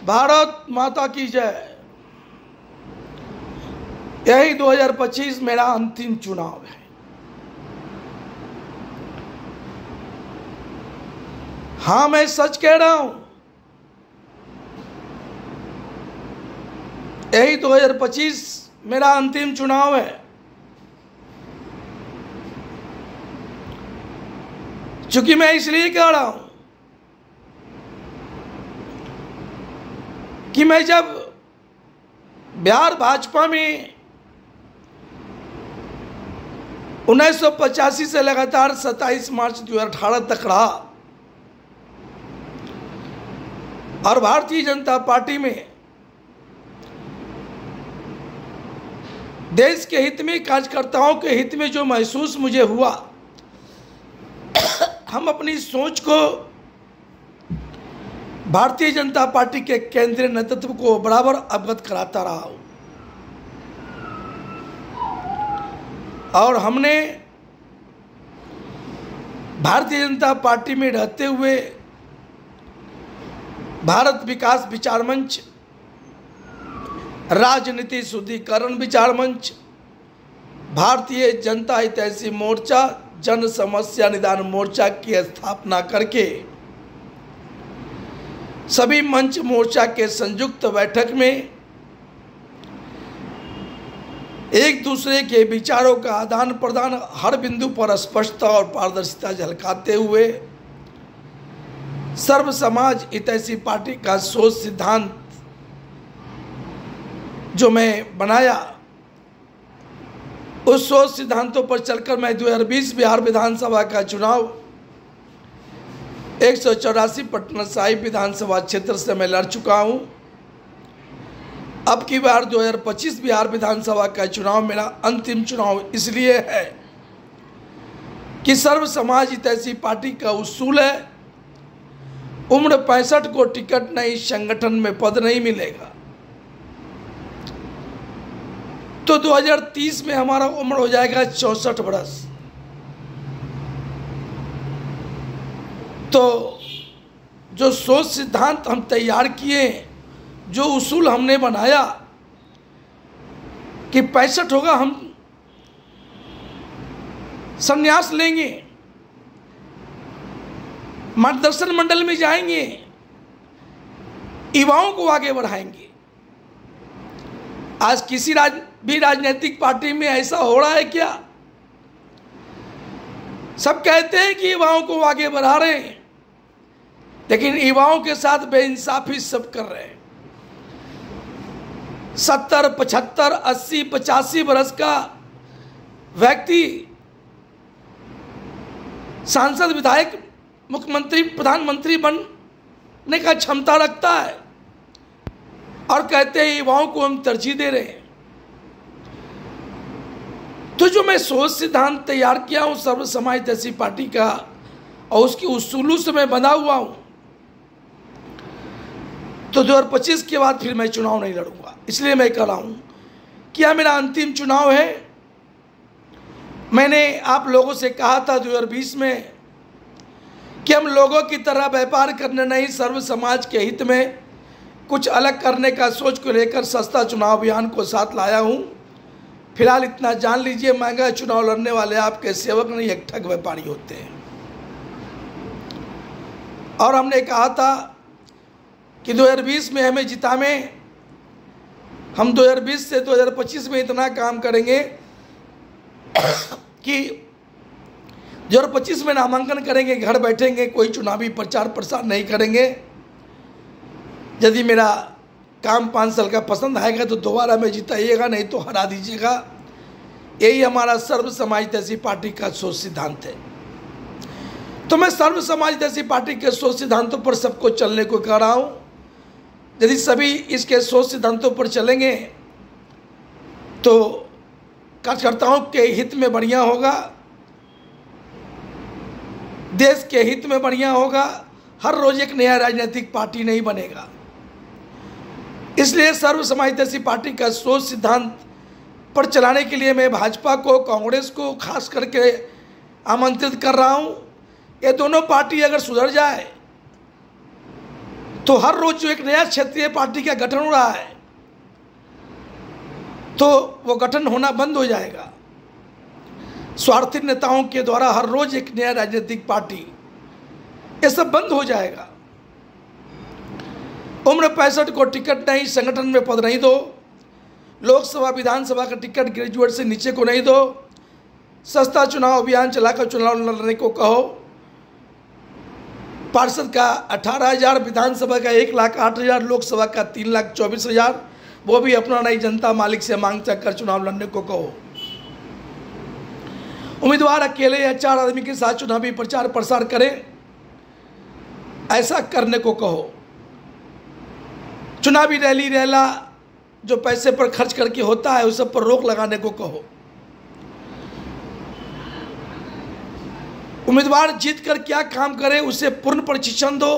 भारत माता की जय। यही 2025 मेरा अंतिम चुनाव है। हाँ, मैं सच कह रहा हूं। यही 2025 मेरा अंतिम चुनाव है। चूंकि मैं इसलिए कह रहा हूं कि मैं जब बिहार भाजपा में 1985 से लगातार 27 मार्च 2018 तक रहा और भारतीय जनता पार्टी में देश के हित में, कार्यकर्ताओं के हित में जो महसूस मुझे हुआ, हम अपनी सोच को भारतीय जनता पार्टी के केंद्रीय नेतृत्व को बराबर अवगत कराता रहा हूं और हमने भारतीय जनता पार्टी में रहते हुए भारत विकास विचार मंच, राजनीति शुद्धिकरण विचार मंच, भारतीय जनता हितैषी मोर्चा, जन समस्या निदान मोर्चा की स्थापना करके सभी मंच मोर्चा के संयुक्त बैठक में एक दूसरे के विचारों का आदान प्रदान, हर बिंदु पर स्पष्टता और पारदर्शिता झलकाते हुए सर्व समाज हितैषी पार्टी का सोच सिद्धांत जो मैं बनाया, उस सोच सिद्धांतों पर चलकर मैं 2020 बिहार विधानसभा का चुनाव 184 पटना साहिब विधानसभा क्षेत्र से मैं लड़ चुका हूं। अब की बार 2025 बिहार विधानसभा का चुनाव मेरा अंतिम चुनाव इसलिए है कि सर्व समाज हितैषी पार्टी का उसूल है, उम्र 65 को टिकट नहीं, संगठन में पद नहीं मिलेगा। तो 2030 में हमारा उम्र हो जाएगा 64 वर्ष। तो जो सोच सिद्धांत हम तैयार किए, जो उसूल हमने बनाया कि 65 होगा, हम संन्यास लेंगे, मार्गदर्शन मंडल में जाएंगे, युवाओं को आगे बढ़ाएंगे। आज किसी भी राजनीतिक पार्टी में ऐसा हो रहा है क्या? सब कहते हैं कि युवाओं को आगे बढ़ा रहे हैं, लेकिन युवाओं के साथ बेइंसाफी सब कर रहे हैं। 70, 75, 80, 85 वर्ष का व्यक्ति सांसद, विधायक, मुख्यमंत्री, प्रधानमंत्री बनने का क्षमता रखता है और कहते हैं युवाओं को हम तरजीह दे रहे हैं। तो जो मैं सोच सिद्धांत तैयार किया हूं सर्व समाज हितैषी पार्टी का और उसकी उसूलों से मैं बंधा हुआ हूं, तो 2025 के बाद फिर मैं चुनाव नहीं लड़ूंगा। इसलिए मैं कह रहा हूं कि यह मेरा अंतिम चुनाव है। मैंने आप लोगों से कहा था 2020 में कि हम लोगों की तरह व्यापार करने नहीं, सर्व समाज के हित में कुछ अलग करने का सोच को लेकर सस्ता चुनाव अभियान को साथ लाया हूं। फिलहाल इतना जान लीजिए, महंगा चुनाव लड़ने वाले आपके सेवक नहीं, एक ठग व्यापारी होते हैं। और हमने कहा था कि 2020 में हमें जितावें, हम 2020 से 2025 में इतना काम करेंगे कि 2025 में नामांकन करेंगे, घर बैठेंगे, कोई चुनावी प्रचार प्रसार नहीं करेंगे। यदि मेरा काम 5 साल का पसंद आएगा तो दोबारा में जिताइएगा, नहीं तो हरा दीजिएगा। यही हमारा सर्व समाज हितैषी पार्टी का सोच सिद्धांत है। तो मैं सर्व समाज हितैषी पार्टी के सोच सिद्धांतों पर सबको चलने को कह रहा हूँ। यदि सभी इसके सोच सिद्धांतों पर चलेंगे तो कार्यकर्ताओं के हित में बढ़िया होगा, देश के हित में बढ़िया होगा। हर रोज एक नया राजनीतिक पार्टी नहीं बनेगा। इसलिए सर्व समाज हितैषी पार्टी का सोच सिद्धांत पर चलाने के लिए मैं भाजपा को, कांग्रेस को खास करके आमंत्रित कर रहा हूं। ये दोनों पार्टी अगर सुधर जाए तो हर रोज जो एक नया क्षेत्रीय पार्टी का गठन हो रहा है, तो वो गठन होना बंद हो जाएगा। स्वार्थी नेताओं के द्वारा हर रोज एक नया राजनीतिक पार्टी, ये सब बंद हो जाएगा। उम्र 65 को टिकट नहीं, संगठन में पद नहीं दो, लोकसभा विधानसभा का टिकट ग्रेजुएट से नीचे को नहीं दो, सस्ता चुनाव अभियान चलाकर चुनाव लड़ने को कहो, पार्षद का 18,000, विधानसभा का 1,08,000, लोकसभा का 3,24,000, वो भी अपना नहीं जनता मालिक से मांग कर चुनाव लड़ने को कहो। उम्मीदवार अकेले या 4 आदमी के साथ चुनावी प्रचार प्रसार करें, ऐसा करने को कहो। चुनावी रैली रैला जो पैसे पर खर्च करके होता है उस सब पर रोक लगाने को कहो। उम्मीदवार जीत कर क्या काम करे उसे पूर्ण प्रशिक्षण दो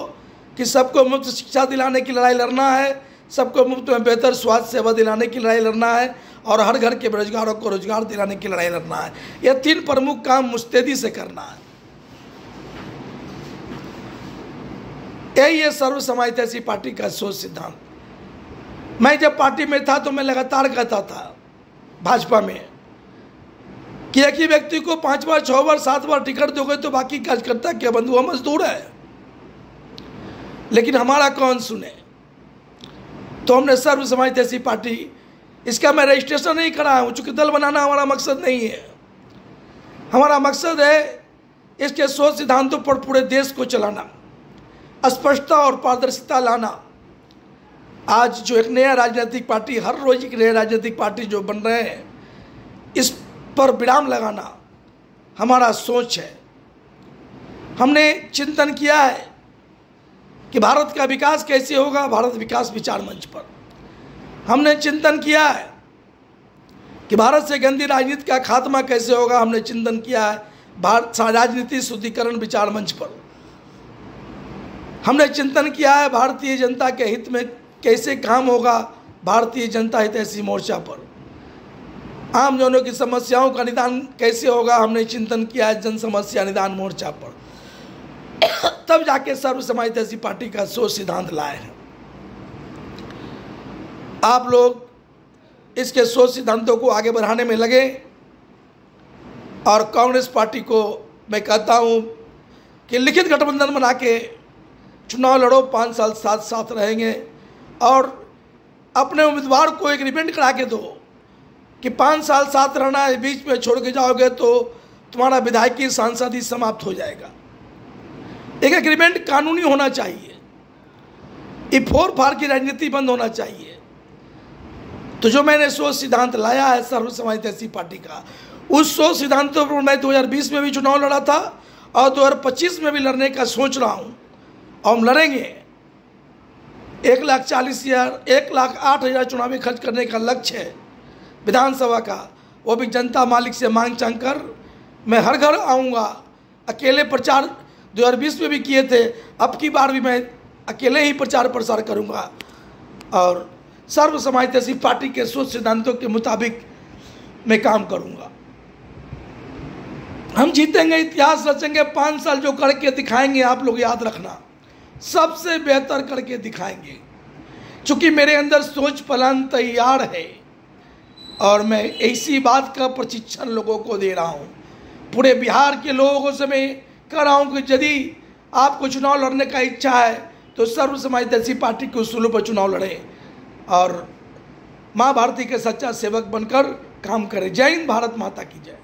कि सबको मुफ्त शिक्षा दिलाने की लड़ाई लड़ना है, सबको मुफ्त में बेहतर स्वास्थ्य सेवा दिलाने की लड़ाई लड़ना है और हर घर के बेरोजगारों को रोजगार दिलाने की लड़ाई लड़ना है। यह 3 प्रमुख काम मुस्तैदी से करना है। यही है सर्व समाजवादी पार्टी का सोच सिद्धांत। मैं जब पार्टी में था तो मैं लगातार कहता था भाजपा में कि एक ही व्यक्ति को 5 बार 6 बार 7 बार टिकट दोगे तो बाकी कार्यकर्ता क्या बंधुआ मजदूर है, लेकिन हमारा कौन सुने। तो हमने सर्व समाजवादी पार्टी, इसका मैं रजिस्ट्रेशन नहीं कराया हूँ चूँकि दल बनाना हमारा मकसद नहीं है। हमारा मकसद है इसके सोच सिद्धांतों पर पूरे देश को चलाना, स्पष्टता और पारदर्शिता लाना। आज जो एक नया राजनीतिक पार्टी, हर रोज एक नया राजनीतिक पार्टी जो बन रहे हैं, इस पर विराम लगाना हमारा सोच है। हमने चिंतन किया है कि भारत का विकास कैसे होगा, भारत विकास विचार मंच पर। हमने चिंतन किया है कि भारत से गंदी राजनीति का खात्मा कैसे होगा, हमने चिंतन किया है भारत राजनीति शुद्धिकरण विचार मंच पर। हमने चिंतन किया है भारतीय जनता के हित में कैसे काम होगा, भारतीय जनता हितैषी मोर्चा पर। आम जनों की समस्याओं का निदान कैसे होगा, हमने चिंतन किया है जन समस्या निदान मोर्चा पर। तब जाके सर्व समाजवादी पार्टी का सोच सिद्धांत लाए हैं। आप लोग इसके सोच सिद्धांतों को आगे बढ़ाने में लगे और कांग्रेस पार्टी को मैं कहता हूं कि लिखित गठबंधन बना के चुनाव लड़ो, 5 साल साथ साथ रहेंगे और अपने उम्मीदवार को एक एग्रीमेंट करा के दो कि 5 साल साथ रहना है, बीच में छोड़ के जाओगे तो तुम्हारा विधायकी सांसद समाप्त हो जाएगा। एक एग्रीमेंट कानूनी होना चाहिए, ये फोर फार की राजनीति बंद होना चाहिए। तो जो मैंने सोच सिद्धांत लाया है सर्व समाजवादी पार्टी का, उस सोच सिद्धांतों पर मैं 2020 में भी चुनाव लड़ा था और 2025 में भी लड़ने का सोच रहा हूँ और हम लड़ेंगे। 1,40,000 1,08,000 चुनावी खर्च करने का लक्ष्य है विधानसभा का, वो भी जनता मालिक से मांग चांग कर मैं हर घर आऊँगा। अकेले प्रचार 2020 में भी किए थे, अब की बार भी मैं अकेले ही प्रचार प्रसार करूँगा और सर्व समाजवादी पार्टी के सोच सिद्धांतों के मुताबिक मैं काम करूँगा। हम जीतेंगे, इतिहास रचेंगे। 5 साल जो करके दिखाएंगे आप लोग याद रखना, सबसे बेहतर करके दिखाएंगे। चूँकि मेरे अंदर सोच प्लान तैयार है और मैं ऐसी बात का प्रशिक्षण लोगों को दे रहा हूँ। पूरे बिहार के लोगों से मैं कह रहा हूँ कि यदि आपको चुनाव लड़ने का इच्छा है तो सर्व समाजवादी पार्टी के उसूलों पर चुनाव लड़ें और माँ भारती के सच्चा सेवक बनकर काम करें। जय हिंद, भारत माता की जय।